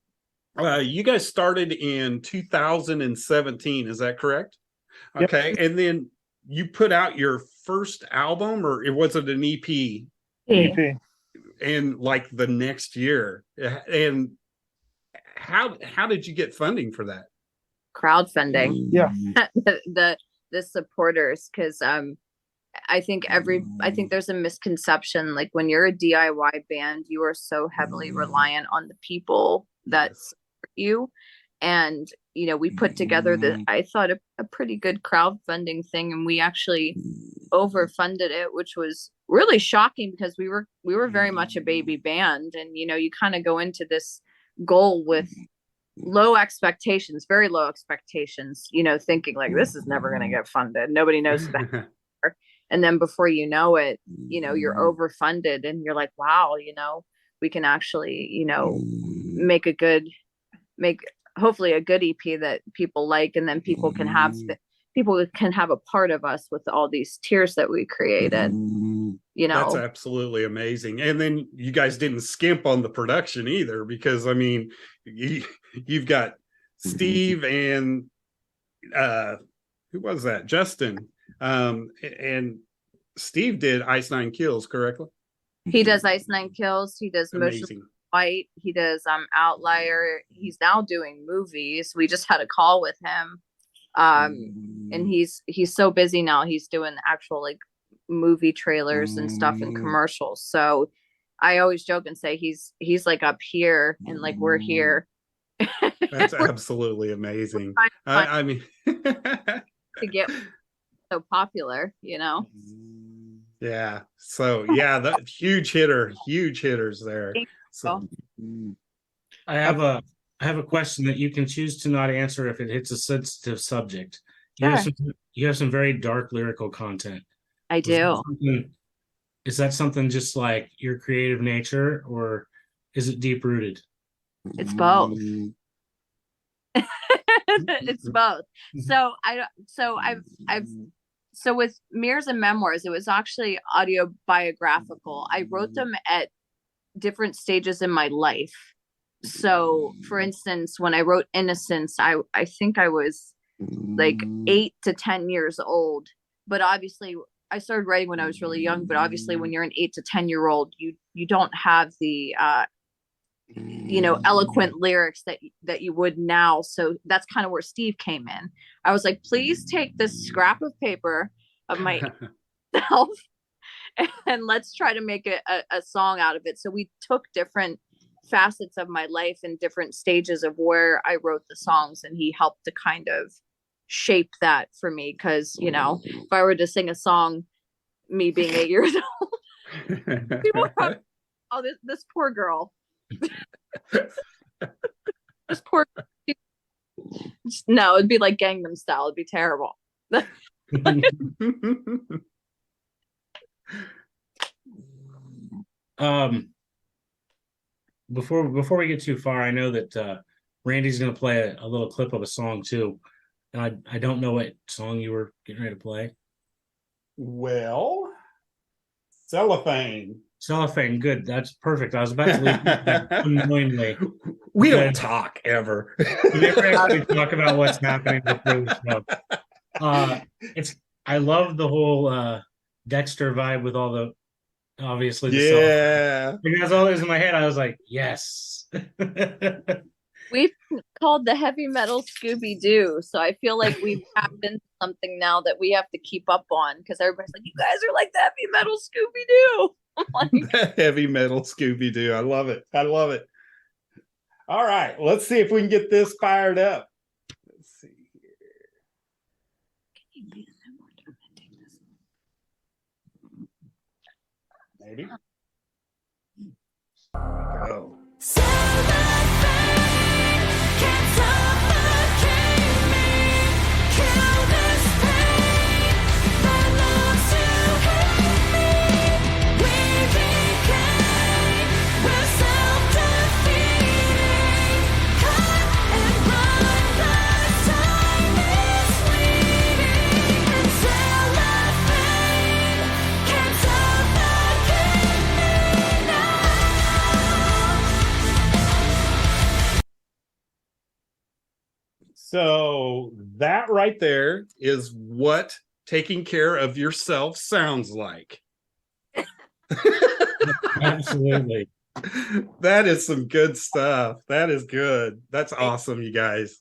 you guys started in 2017, is that correct? Yep. Okay. And then you put out your first album, or was it an EP? EP. And like the next year. And how did you get funding for that? crowdfunding. Yeah. the supporters, because I think there's a misconception, like when you're a DIY band, you are so heavily reliant on the people that support you. And we put together I thought a pretty good crowdfunding thing, and we actually overfunded it, which was really shocking because we were very much a baby band, and you kind of go into this goal with low expectations, very low expectations, thinking like this is never going to get funded. Nobody knows that. And then before you know it, you're overfunded, and you're like, wow, we can actually, make hopefully a good EP that people like, and then people can have a part of us with all these tiers that we created. That's absolutely amazing. And then you guys didn't skimp on the production either, because I mean, you've got Steve and who was that? Justin. And Steve did Ice Nine Kills, correctly? He does Ice Nine Kills. He does Motion White. He does Outlier. He's now doing movies. We just had a call with him. And he's so busy now. He's doing actual like movie trailers and stuff and commercials. So I always joke and say he's like up here and like we're here. That's absolutely amazing. I mean to get so popular, Yeah. So yeah, the huge hitters there. So I have a question that you can choose to not answer if it hits a sensitive subject. Sure. You have some very dark lyrical content. I do. Is that something just like your creative nature, or is it deep rooted? It's both. It's both. So with Mirrors and Memoirs, it was actually autobiographical. I wrote them at different stages in my life. So for instance, when I wrote Innocence, I think I was like 8 to 10 years old, but obviously I started writing when I was really young, but obviously when you're an 8 to 10-year-old, you don't have the eloquent lyrics that you would now. So that's kind of where Steve came in. I was like, please take this scrap of paper of myself and let's try to make a song out of it. So we took different facets of my life and different stages of where I wrote the songs, and he helped to kind of shape that for me, because if I were to sing a song me being 8 years old, people would probably, oh, this poor girl. This poor no, it'd be like Gangnam Style. It'd be terrible. Before we get too far, I know that Randy's going to play a little clip of a song too. and I don't know what song you were getting ready to play. Well, cellophane. Cellophane, good. That's perfect. I was about to leave that unknowingly. We don't because talk ever. We never actually talk about what's happening before the show. I love the whole Dexter vibe with all the obviously the Yeah. cellophane. Because all this in my head, I was like, yes. We've called the heavy metal Scooby Doo, so I feel like we've tapped into something now that we have to keep up on because everybody's like, "You guys are like the heavy metal Scooby Doo." Like, Heavy metal Scooby Doo. I love it. I love it. All right, let's see if we can get this fired up. Let's see here. Maybe. There we go. So that right there is what taking care of yourself sounds like. Absolutely. That is some good stuff. That is good. That's awesome, you guys.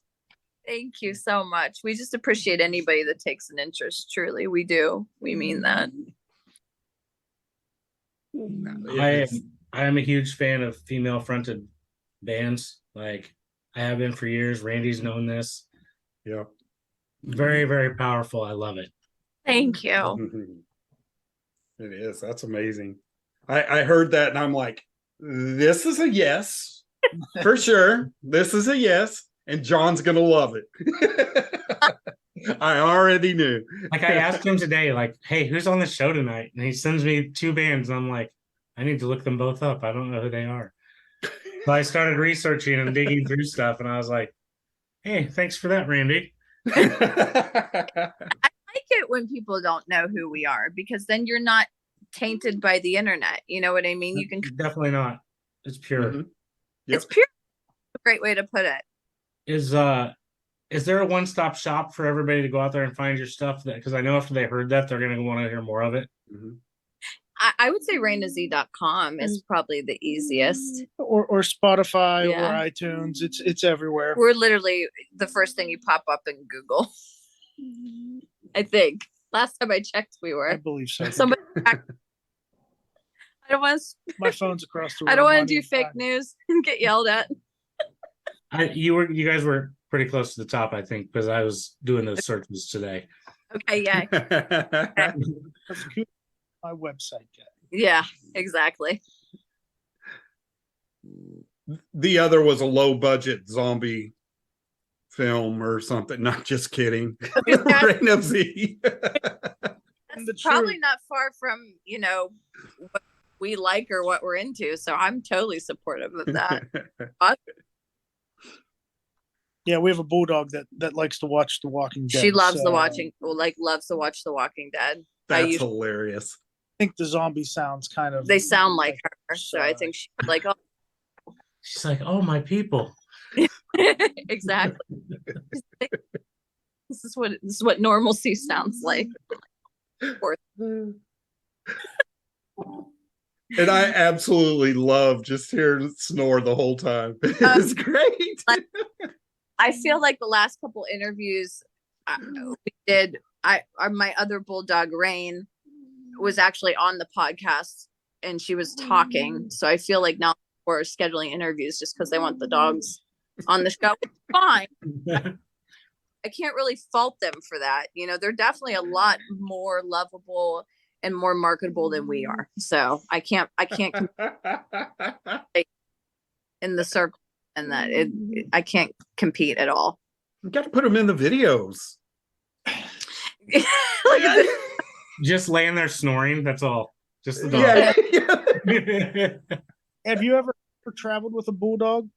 thank you so much. We just appreciate anybody that takes an interest. Truly, we do. We mean that. I am a huge fan of female fronted bands. Like I have been for years. Randy's known this. Yeah. Very, very powerful. I love it. Thank you. It is. That's amazing. I heard that and I'm like, this is a yes for sure. This is a yes. And John's going to love it. I already knew. Like I asked him today, like, hey, who's on the show tonight? And he sends me 2 bands. And I'm like, I need to look them both up. I don't know who they are. So I started researching and digging through stuff. And I was like, hey, thanks for that, Randy. I like it when people don't know who we are because then you're not tainted by the internet. You know what I mean? You can Definitely not. It's pure. Mm-hmm. Yep. It's pure. A great way to put it. Is there a one-stop shop for everybody to go out there and find your stuff? That because I know after they heard that, they're going to want to hear more of it. Mm-hmm. I would say rainaz.com is probably the easiest. Or Spotify Yeah. or iTunes. It's everywhere. We're literally the first thing you pop up in Google. I think last time I checked, we I were. believe so. Somebody. I don't want to. My phone's across the room. I don't want on to do the fake side. news and get yelled at. You guys were pretty close to the top, I think, because I was doing those searches today. Okay, yeah, That's good. My website guy. yeah, exactly. The other was a low budget zombie film or something. Not just kidding. Reign of Z. That's probably not far from what we like or what we're into. So I'm totally supportive of that. Yeah, we have a bulldog that likes to watch The Walking Dead. She loves so loves to watch The Walking Dead. That's hilarious. I think the zombie sounds kind of. They sound like her, so I think she's like, oh, She's like, "Oh, my people." exactly. This is what normalcy sounds like. And I absolutely love just hearing it snore the whole time. It's great. I feel like the last couple interviews we did, my other bulldog Rain was actually on the podcast and she was talking. So I feel like now we're scheduling interviews just because they want the dogs on the show. It's fine. I can't really fault them for that. They're definitely a lot more lovable and more marketable than we are. So I can't in the circle and that I can't compete at all. You got to put them in the videos. Just laying there snoring. That's all. Just the dog. Yeah. Have you ever traveled with a bulldog?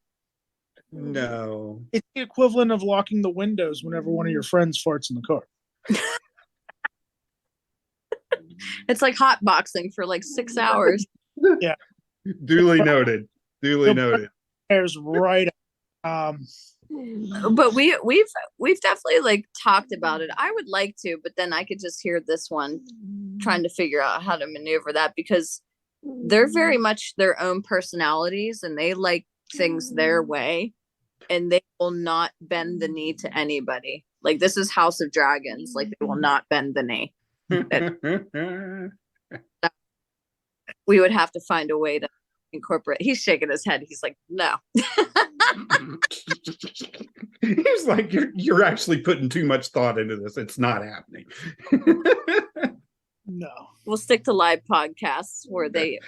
No. It's the equivalent of locking the windows whenever one of your friends farts in the car. It's like hot boxing for like 6 hours. Yeah. Duly noted. Duly noted. There's right. But we've definitely like talked about it. I would like to, but then I could just hear this one trying to figure out how to maneuver that, because they're very much their own personalities and they like things their way, and they will not bend the knee to anybody. Like, this is House of Dragons. Like, they will not bend the knee. We would have to find a way to incorporate. He's shaking his head. He's like, no. He's like, you're actually putting too much thought into this. It's not happening. No. We'll stick to live podcasts where they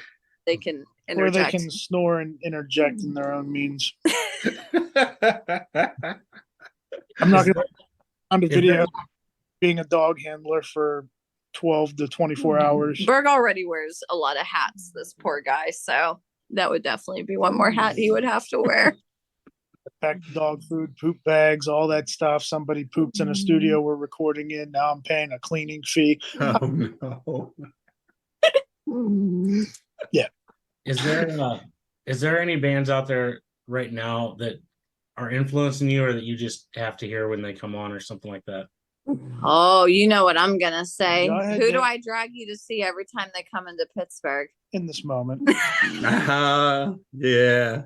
can interject. Where they can snore and interject in their own means. I'm not going to on the video being a dog handler for 12 to 24 hours. Berg already wears a lot of hats, this poor guy, so that would definitely be one more hat he would have to wear. Pack dog food, poop bags, all that stuff. Somebody poops in a studio we're recording in. Now I'm paying a cleaning fee. Oh no. Yeah. Is there any bands out there right now that are influencing you, or that you just have to hear when they come on, or something like that? Oh, you know what I'm gonna say. Go ahead, Who do Dan. I drag you to see every time they come into Pittsburgh? In this moment. Yeah.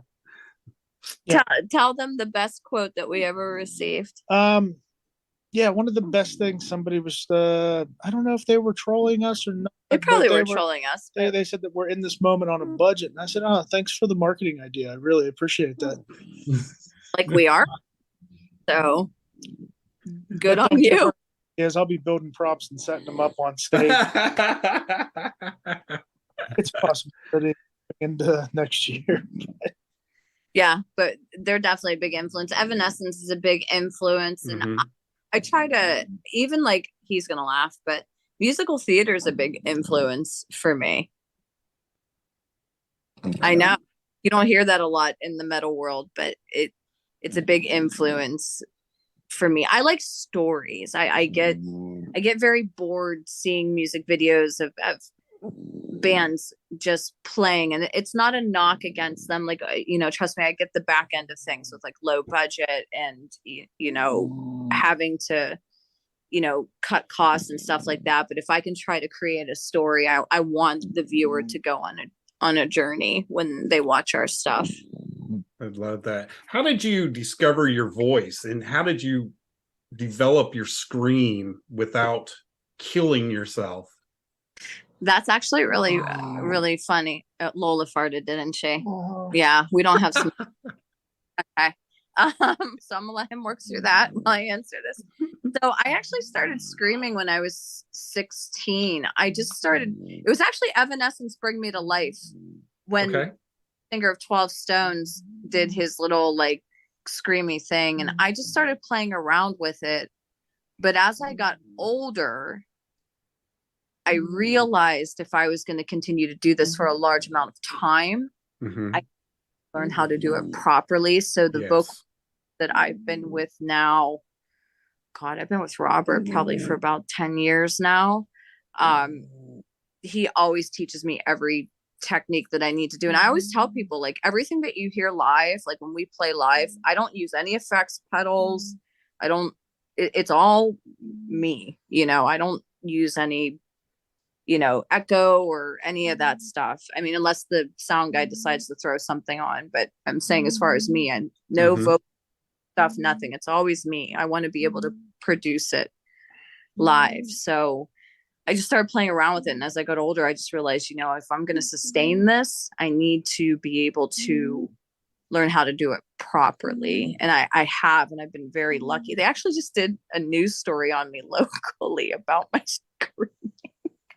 Yeah. Tell them the best quote that we ever received. Yeah, one of the best things, somebody was I don't know if they were trolling us or not. They but probably were trolling us. They said that we're in this moment on a budget. And I said, oh, thanks for the marketing idea. I really appreciate that. Like we are. So good on you. Yes, I'll be building props and setting them up on stage. It's possible into next year. Yeah, but they're definitely a big influence. Evanescence is a big influence. And I try to, even like, he's going to laugh, but musical theater is a big influence for me. I know you don't hear that a lot in the metal world, but it's a big influence for me. I like stories. I get very bored seeing music videos of bands just playing, and it's not a knock against them. Like, trust me, I get the back end of things with like low budget and having to cut costs and stuff like that. But if I can try to create a story, I want the viewer to go on a journey when they watch our stuff. I love that. How did you discover your voice, and how did you develop your scream without killing yourself? That's actually really, really funny. Lola farted, didn't she? Yeah, we don't have some. Okay. So I'm gonna let him work through that while I answer this. So I actually started screaming when I was 16. It was actually Evanescence Bring Me to Life when Finger of 12 Stones did his little like screamy thing, and I just started playing around with it. But as I got older, I realized if I was going to continue to do this for a large amount of time, I learned how to do it properly. So the vocal that I've been with now, God, I've been with Robert probably for about 10 years now. He always teaches me every technique that I need to do. And I always tell people, like, everything that you hear live, like when we play live, I don't use any effects pedals. It's all me, I don't use any echo or any of that stuff. I mean, unless the sound guy decides to throw something on, but I'm saying as far as me, and no vocal stuff, nothing. It's always me. I want to be able to produce it live. So I just started playing around with it. And as I got older, I just realized, if I'm going to sustain this, I need to be able to learn how to do it properly. And I have, and I've been very lucky. They actually just did a news story on me locally about my screaming.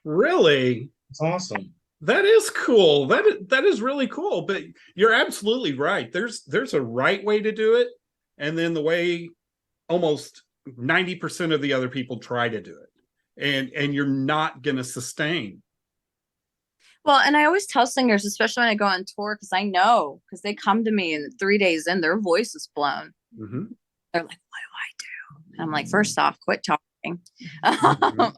Really? It's awesome. That is cool. That is really cool. But you're absolutely right. There's a right way to do it, and then the way almost 90% of the other people try to do it, and you're not going to sustain. Well, and I always tell singers, especially when I go on tour, because I know, because they come to me and 3 days in, their voice is blown. Mm-hmm. They're like, what do I do? And I'm like, first off, quit talking. Mm-hmm.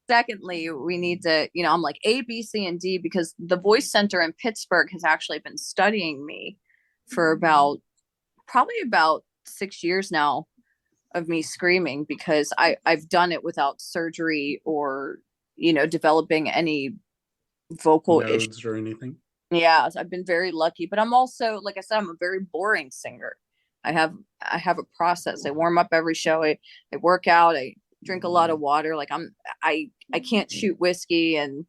Secondly, we need to, I'm like A, B, C, and D, because the Voice Center in Pittsburgh has actually been studying me for probably about 6 years now of me screaming, because I've done it without surgery or, developing any vocal issues Nodes or anything. Yeah, I've been very lucky, but I'm also, like I said, I'm a very boring singer. I have a process. I warm up every show. I work out. I drink a lot of water. Like I can't shoot whiskey and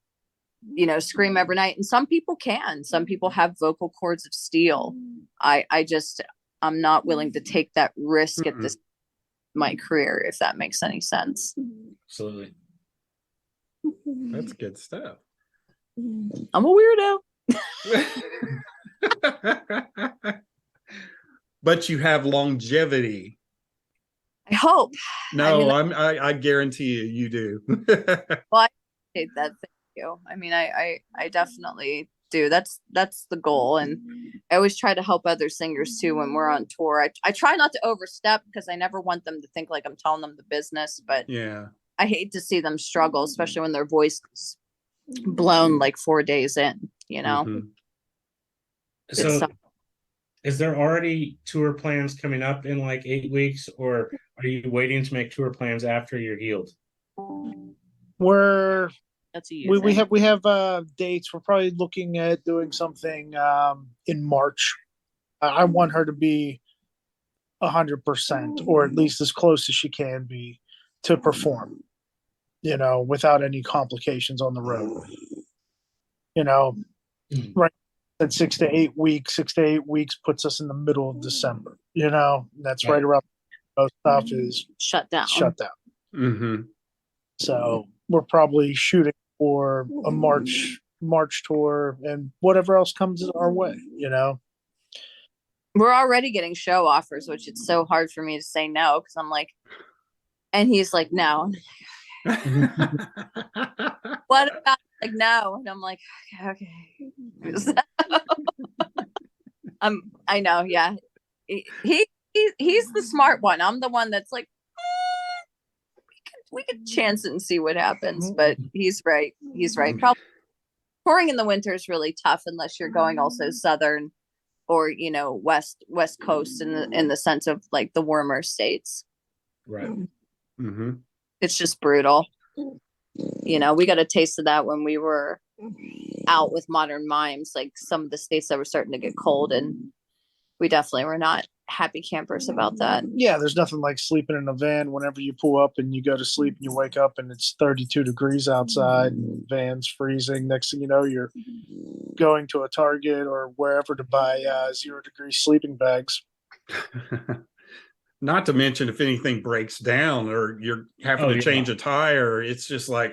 scream every night. And some people can. Some people have vocal cords of steel. I'm not willing to take that risk at this my career, if that makes any sense. Absolutely. That's good stuff. I'm a weirdo. But you have longevity. I hope. No, I guarantee you do. Well, I appreciate that. Thank you. I mean, I definitely do. That's the goal. And I always try to help other singers too when we're on tour. I try not to overstep, because I never want them to think like I'm telling them the business, but yeah, I hate to see them struggle, especially when their voice is blown like 4 days in, Mm-hmm. So is there already tour plans coming up in like 8 weeks, or are you waiting to make tour plans after you're healed? That's we have dates. We're probably looking at doing something in March. I want her to be 100%, or at least as close as she can be, to perform, without any complications on the road. Right at 6 to 8 weeks. 6 to 8 weeks puts us in the middle of December. That's right around most stuff is shut down. Mm-hmm. So we're probably shooting for a March tour and whatever else comes our way. We're already getting show offers, which it's so hard for me to say no, because I'm like, and he's like, no. What about, like, no? And I'm like, okay. I know, yeah. He's the smart one. I'm the one that's like, we could chance it and see what happens. But he's right. Probably touring in the winter is really tough unless you're going also southern or west coast in the sense of like the warmer states. Right. Mm-hmm. It's just brutal. We got a taste of that when we were out with Modern Mimes, like some of the states that were starting to get cold, and we definitely were not happy campers about that. Yeah, there's nothing like sleeping in a van whenever you pull up and you go to sleep and you wake up and it's 32 degrees outside and van's freezing. Next thing you know, you're going to a Target or wherever to buy 0-degree sleeping bags. Not to mention if anything breaks down or you're having to change a tire, it's just like,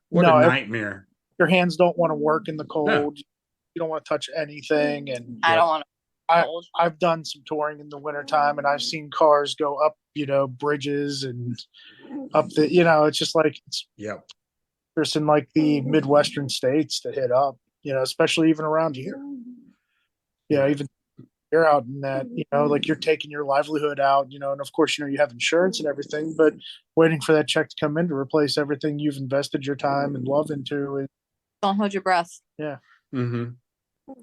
what a nightmare. Your hands don't want to work in the cold. No. You don't want to touch anything. And I don't want to. I've done some touring in the wintertime and I've seen cars go up, bridges and up the, it's just like, there's in like the Midwestern states to hit up, especially even around here. Even you're out in that, like you're taking your livelihood out, and of course, you have insurance and everything, but waiting for that check to come in to replace everything you've invested your time and love into. Don't hold your breath. Yeah. Mm-hmm.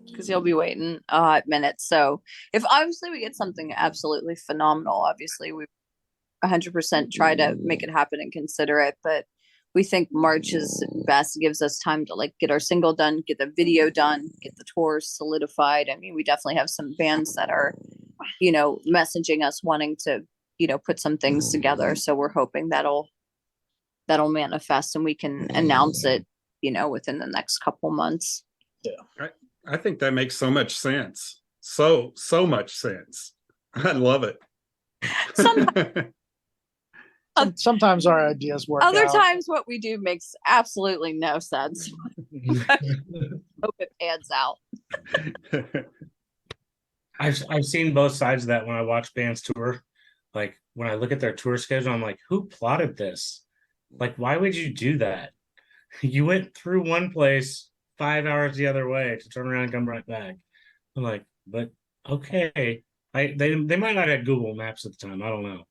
Because you'll be waiting a hot minute. So if obviously we get something absolutely phenomenal, obviously we 100% try to make it happen and consider it. But we think March is best. It gives us time to like get our single done, get the video done, get the tours solidified. I mean, we definitely have some bands that are, messaging us wanting to, put some things together. So we're hoping that'll manifest and we can announce it, within the next couple months. Yeah. I think that makes so much sense. So much sense. I love it. Sometimes our ideas work. Other times what we do makes absolutely no sense. Hope it pans out. I've seen both sides of that when I watch bands tour. Like when I look at their tour schedule, I'm like, who plotted this? Like, why would you do that? You went through one place 5 hours the other way to turn around and come right back. I'm like, but okay. They might not have Google Maps at the time. I don't know.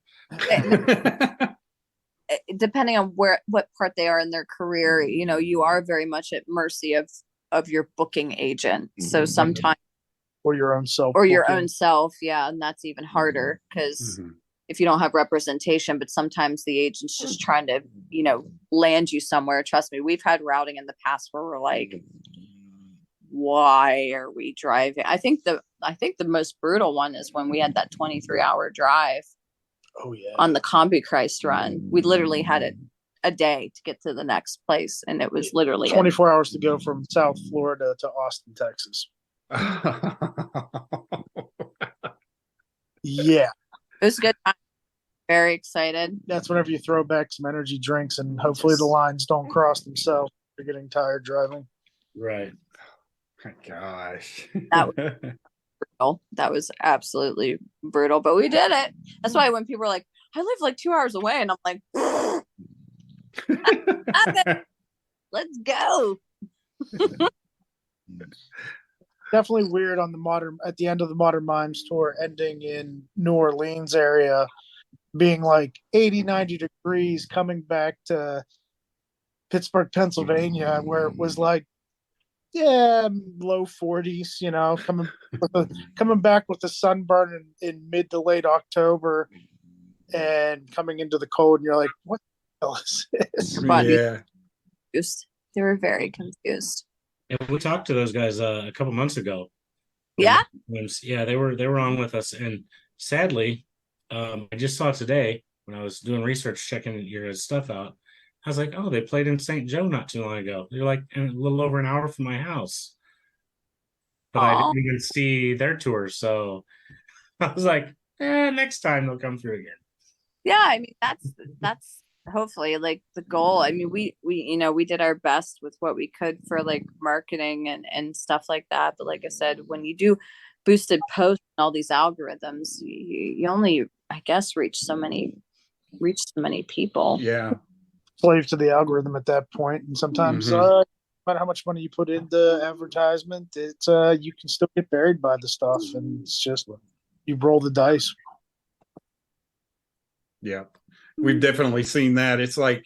Depending on what part they are in their career, you are very much at mercy of your booking agent. So sometimes, or your own self, yeah, and that's even harder because if you don't have representation. But sometimes the agent's just trying to land you somewhere. Trust me, we've had routing in the past where we're like, why are we driving? I think the most brutal one is when we had that 23-hour drive. Oh yeah. On the Combi Christ run, we literally had it a day to get to the next place, and it was literally 24 hours to go from South Florida to Austin, Texas. Yeah, it was good time. Very excited. That's whenever you throw back some energy drinks, and hopefully the lines don't cross themselves. You're getting tired driving. Right. Oh, gosh. That was absolutely brutal, but we did it. That's why when people are like, I live like 2 hours away, and I'm like, let's go. Definitely weird at the end of the Modern Mimes tour, ending in New Orleans area, being like 80, 90 degrees, coming back to Pittsburgh, Pennsylvania, where it was like, low 40s, coming back with the sunburn in mid to late October and coming into the cold, and you're like, what the hell is this? Yeah. They were very confused. And we talked to those guys a couple months ago. Yeah? Yeah, they were on with us. And sadly, I just saw today when I was doing research, checking your stuff out, I was like, oh, they played in St. Joe not too long ago. They're like a little over an hour from my house. But I didn't even see their tour. So I was like, next time they'll come through again. Yeah, I mean, that's hopefully like the goal. I mean, we did our best with what we could for like marketing and stuff like that. But like I said, when you do boosted posts and all these algorithms, you only, I guess, reach so many people. Yeah. Slave to the algorithm at that point, and sometimes no matter how much money you put into advertisement, it's you can still get buried by the stuff, and it's just you roll the dice. Yeah, we've definitely seen that. It's like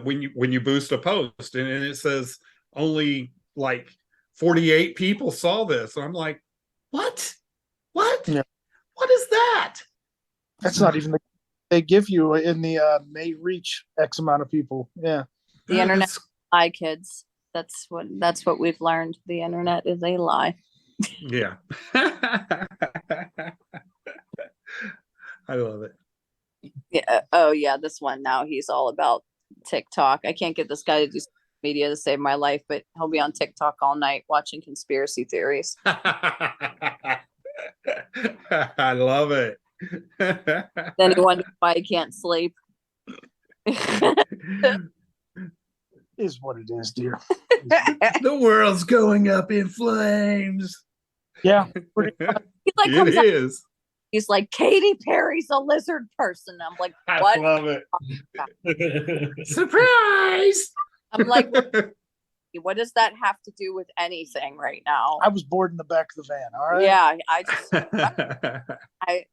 when you boost a post and it says only like 48 people saw this, and I'm like, what? Yeah. What is that? That's not even they give you in the may reach X amount of people. Yeah. The internet lie, kids. That's what we've learned. The internet is a lie. Yeah. I love it. Yeah. Oh yeah, this one now he's all about TikTok. I can't get this guy to do media to save my life, but he'll be on TikTok all night watching conspiracy theories. I love it. Then he wonders why he can't sleep. Is what it is, dear. The world's going up in flames. Yeah, it is. He's like, Katy Perry's a lizard person. I'm like, what? I love it. Surprise! I'm like, what does that have to do with anything right now? I was bored in the back of the van. All right. Yeah,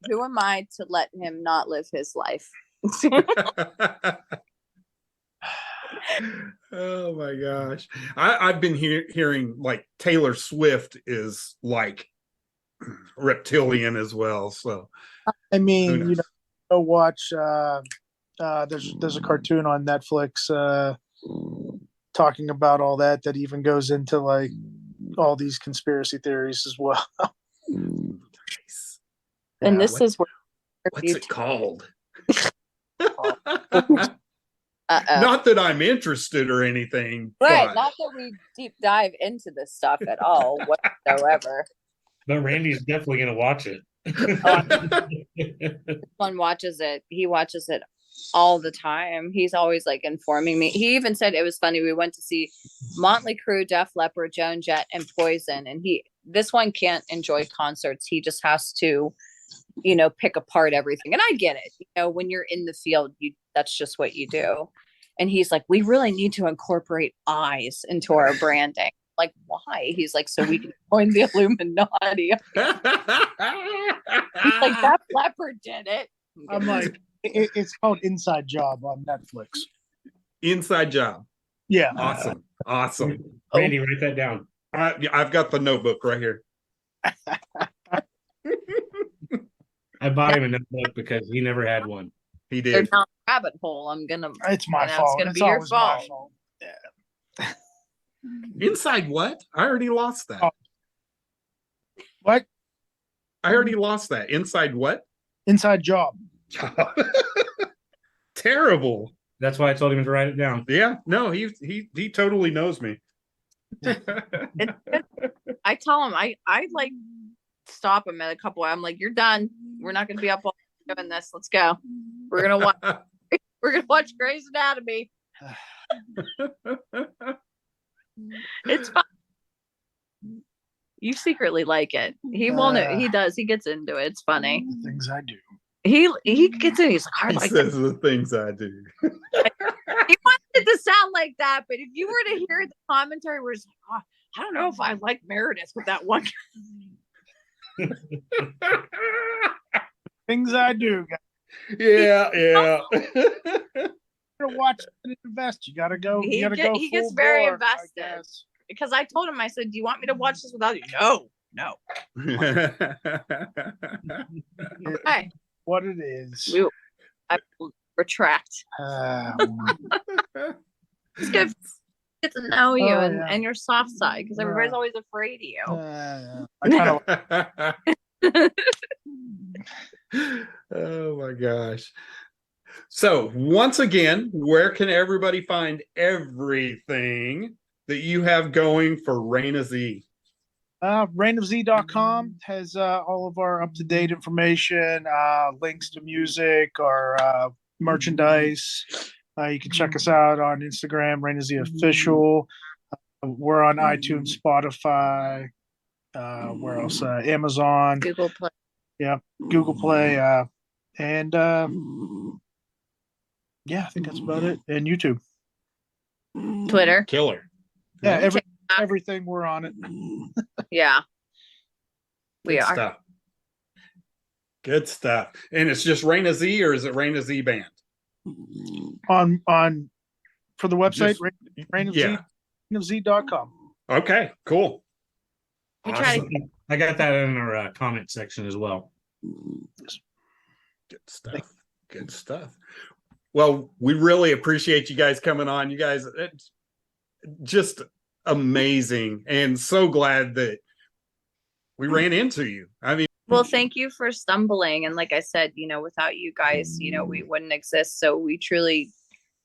who am I to let him not live his life? Oh my gosh. I've been hearing like Taylor Swift is like reptilian as well. So I mean, go watch there's a cartoon on Netflix talking about all that even goes into like all these conspiracy theories as well. And this is where what's it called? Not that I'm interested or anything. Right, not that we deep dive into this stuff at all whatsoever. But Randy's definitely gonna watch it. One watches it. He watches it all the time. He's always like informing me. He even said it was funny. We went to see Motley Crue, Def Leppard, Joan Jett, and Poison, and this one can't enjoy concerts. He just has to, pick apart everything. And I get it. When you're in the field, that's just what you do. And he's like, we really need to incorporate eyes into our branding. Like, why? He's like, so we can join the Illuminati. He's like, that leopard did it. I'm like, it's called Inside Job on Netflix. Inside Job. Yeah. Awesome. Randy, write that down. I've got the notebook right here. I bought him a notebook because he never had one. He They're did. down the rabbit hole. It's my and that's fault. gonna It's be your always my fault. fault. Inside what? I already lost that. Oh. What? I already lost that. Inside what? Inside Job. Terrible. That's why I told him to write it down. Yeah. No, he totally knows me. I tell him, I like stop him at a couple. I'm like, you're done. We're not going to be up all night doing this. Let's go. We're gonna watch. We're gonna watch Grey's Anatomy. It's fun. You secretly like it. He won't. He does. He gets into it. It's funny. The things I do. He gets in. He's like, I He like says the things I do. He wants it to sound like that, but if you were to hear the commentary where it's like, oh, I don't know if I like Meredith with that one. Things I do. Yeah. You gotta watch and invest. You gotta go. He You gotta get- go. he gets full very bore, I invested. guess. Because I told him, I said, do you want me to watch this without you? No. Okay. What it is. I retract. It's good. Get to know you Oh, and, yeah. and your soft side because everybody's Yeah. always afraid of you. I kind of. Oh my gosh. So once again, where can everybody find everything that you have going for Reign of Z? Reignofz.com has all of our up-to-date information, links to music, our merchandise. You can check us out on Instagram, Reign of Z Official. We're on iTunes, Spotify. Where else? Amazon, Google Play. Google Play, and yeah, I think that's about it. And YouTube. Twitter. Killer. Yeah, everything we're on it. Yeah. We Good are. stuff. Good stuff. And it's just Reign of Z, or is it Reign of Z Band? On for the website, Just- reignofz.com. Okay, cool. We try to Awesome. I got that in our comment section as well. Good stuff. Good stuff. Well, we really appreciate you guys coming on. You guys, it's just amazing, and so glad that we ran into you. I mean, Well, thank you for stumbling. And like I said, without you guys, we wouldn't exist. So we truly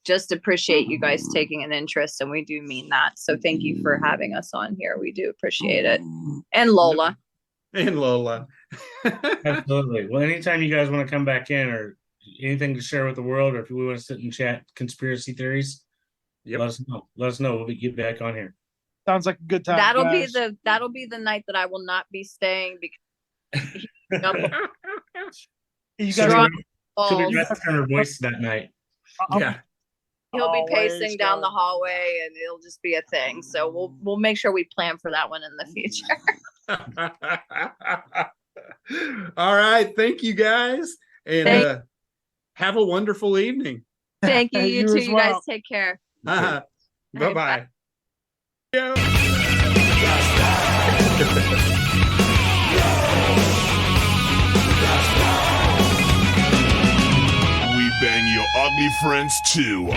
just appreciate you guys taking an interest, and we do mean that. So thank you for having us on here. We do appreciate it. And Lola. and Lola. Absolutely. Well, anytime you guys want to come back in or anything to share with the world, or if we want to sit and chat conspiracy theories, let us know. Let us know. We'll get back on here. Sounds like a good time. That'll guys. be the night that I will not be staying because You She'll guys be balls. resting her voice that night. Yeah. He'll be Always pacing down go. the hallway, and it'll just be a thing. So we'll make sure we plan for that one in the future. All right. Thank you guys. And have a wonderful evening. Thank you. You You too. as You guys well. take care. Bye right, bye. We bang your ugly friends too.